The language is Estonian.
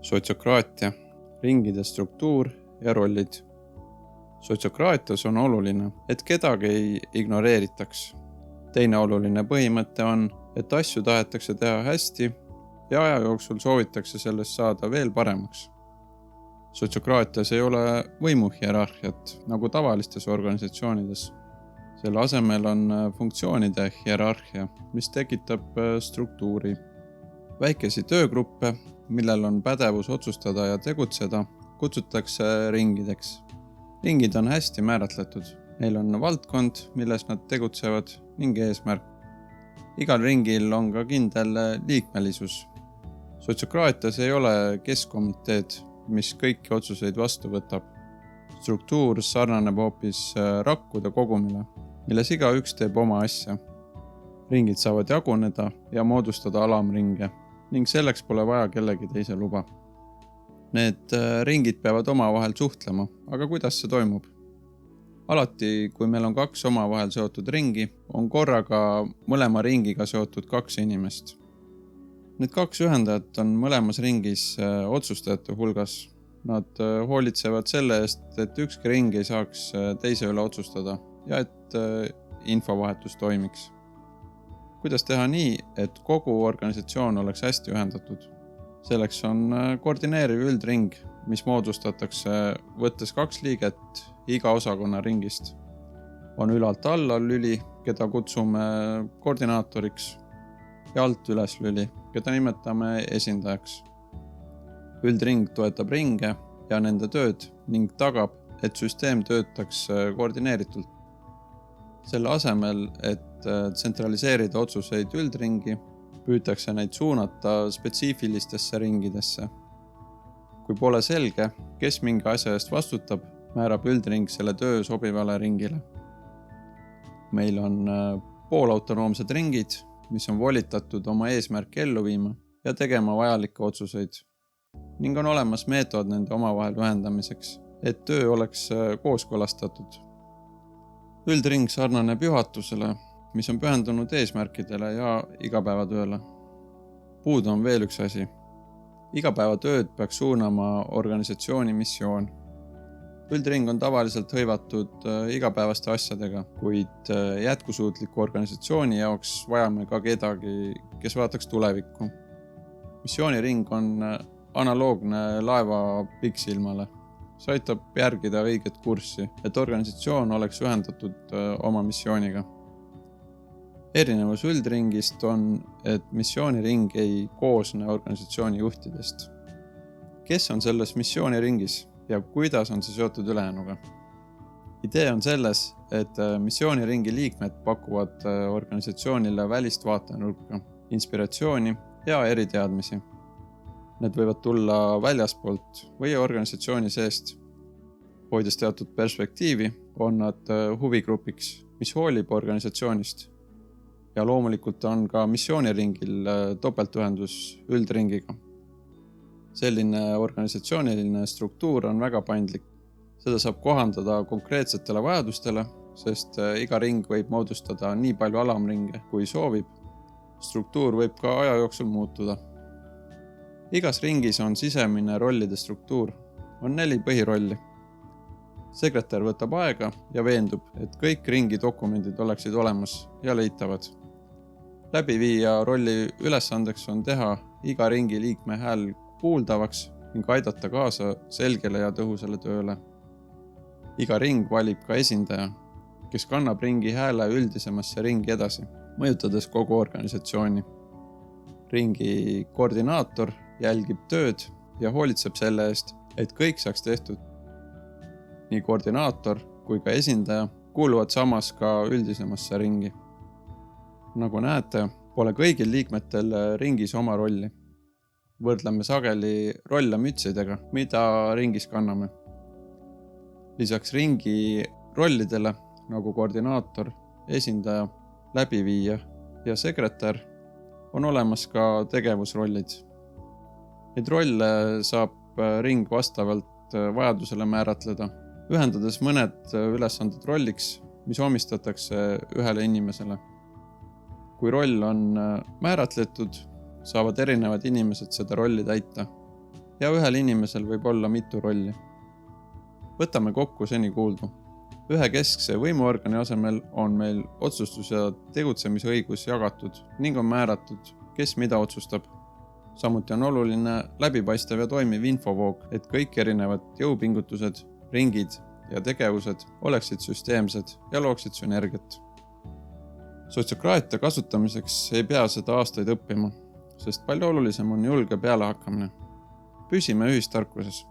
Sotsiokraatia, ringide struktuur ja rollid. Sotsiokraatias on oluline, et kedagi ei ignoreeritaks. Teine oluline põhimõte on, et asju tahetakse teha hästi ja aja jooksul soovitakse sellest saada veel paremaks. Sotsiokraatias ei ole võimuhierarhiat nagu tavalistes organisatsioonides. Selle asemel on funktsioonide hierarhia, mis tekitab struktuuri. Väikesi töögruppe, millel on pädevus otsustada ja tegutseda, kutsutakse ringideks. Ringid on hästi määratletud. Neil on valdkond, milles nad tegutsevad ning eesmärk. Igal ringil on ka kindel liikmelisus. Sotsiokraatias ei ole keskkomiteed, mis kõiki otsuseid vastu võtab. Struktuur sarnaneb hoopis rakkude kogumile, milles igaüks teeb oma asja. Ringid saavad jaguneda ja moodustada alamringe ning selleks pole vaja kellegi teise luba. Need ringid peavad omavahel suhtlema, aga kuidas see toimub? Alati, kui meil on 2 omavahel seotud ringi, on korraga mõlema ringiga seotud 2 inimest. Need 2 ühendajat on mõlemas ringis otsustajate hulgas. Nad hoolitsevad selle eest, et ükski ring ei saaks teise üle otsustada ja et infovahetus toimiks. Kuidas teha nii, et kogu organisatsioon oleks hästi ühendatud? Selleks on koordineeriv üldring, mis moodustatakse võttes 2 liiget iga osakonna ringist. On ülalt alla lüli, keda kutsume koordinaatoriks, ja alt üles lüli, keda nimetame esindajaks. Üldring toetab ringe ja nende tööd ning tagab, et süsteem töötaks koordineeritult. Selle asemel, et tsentraliseerida otsuseid üldringi, püütakse neid suunata spetsiifilistesse ringidesse. Kui pole selge, kes mingi asja eest vastutab, määrab üldring selle töö sobivale ringile. Meil on poolautonoomsed ringid, mis on volitatud oma eesmärki ellu viima ja tegema vajalikke otsuseid. Ning on olemas meetod nende omavahel ühendamiseks, et töö oleks kooskõlastatud. Üldring sarnaneb juhatusele, mis on pühendunud eesmärkidele ja igapäevatööle. Puudu on veel üks asi. Igapäevatööd peaks suunama organisatsiooni missioon. Üldring on tavaliselt hõivatud igapäevaste asjadega, kuid jätkusuutliku organisatsiooni jaoks vajame ka kedagi, kes vaataks tulevikku. Missiooniring on analoogne laeva pikksilmale. See aitab järgida õiget kurssi, et organisatsioon oleks ühendatud oma missiooniga. Erinevus üldringist on, et missiooniring ei koosne organisatsiooni juhtidest. Kes on selles missiooniringis ja kuidas on see seotud ülejäänuga? Idee on selles, et missiooniringi liikmed pakuvad organisatsioonile välist vaatenurka, inspiratsiooni ja eriteadmisi. Need võivad tulla väljaspoolt või organisatsiooni seest. Hoides teatud perspektiivi, on nad huvigrupiks, mis hoolib organisatsioonist. Ja loomulikult on ka missiooniringil topeltühendus üldringiga. Selline organisatsiooniline struktuur on väga paindlik. Seda saab kohandada konkreetsetele vajadustele, sest iga ring võib moodustada nii palju alamringe, kui soovib. Struktuur võib ka aja jooksul muutuda. Igas ringis on sisemine rollide struktuur. On 4 põhirolli. Sekretär võtab aega ja veendub, et kõik ringi dokumendid oleksid olemas ja leitavad. Läbiviija rolli ülesandeks on teha iga ringi liikme hääl kuuldavaks ning aidata kaasa selgele ja tõhusale tööle. Iga ring valib ka esindaja, kes kannab ringi hääle üldisemasse ringi edasi, mõjutades kogu organisatsiooni. Ringi koordinaator jälgib tööd ja hoolitseb selle eest, et kõik saaks tehtud. Nii koordinaator kui ka esindaja kuuluvad samas ka üldisemasse ringi. Nagu näete, pole kõigil liikmetel ringis oma rolli. Võrdleme sageli rolle mütsidega, mida ringis kanname. Lisaks ringi rollidele, nagu koordinaator, esindaja, läbiviija ja sekretär, on olemas ka tegevusrollid. Neid rolle saab ring vastavalt vajadusele määratleda, ühendades mõned ülesanded rolliks, mis omistatakse ühele inimesele. Kui roll on määratletud, saavad erinevad inimesed seda rolli täita. ja ühel inimesel võib olla mitu rolli. Võtame kokku seni kuuldu. Ühe keskse võimuorgani asemel on meil otsustus- ja tegutsemisõigus jagatud ning on määratud, kes mida otsustab. Samuti on oluline läbipaistev ja toimiv infovoog, et kõik erinevad jõupingutused, ringid ja tegevused oleksid süsteemsed ja looksid sünergiat. Sotsiokraatia kasutamiseks ei pea seda aastaid õppima, sest palju olulisem on julge pealehakkamine. Püsime ühistarkuses.